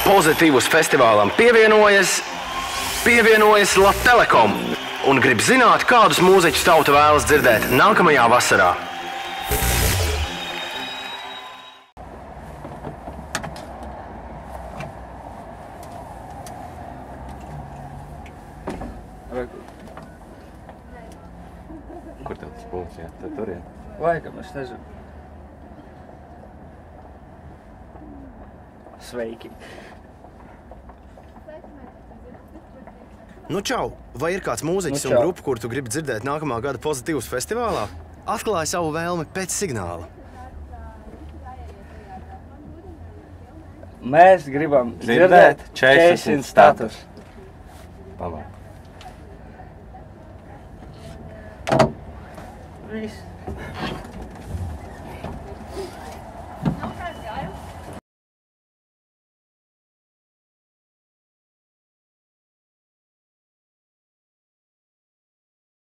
Pozitīvus festivālam pievienojas Latelekom un grib zināt, kādus mūziķus tauta vēlas dzirdēt nākamajā vasarā. Kur tev tas punkts, jā? Tad tur, jā? Laikam, es nezinu. Sveiki. Nu čau, vai ir kāds mūziķis un grupa, kur tu gribi dzirdēt nākamā gada Pozitīvus festivālā? Atklāj savu vēlmi pēc signāla. Mēs gribam dzirdēt Chasing Status. Pamāk. Viss.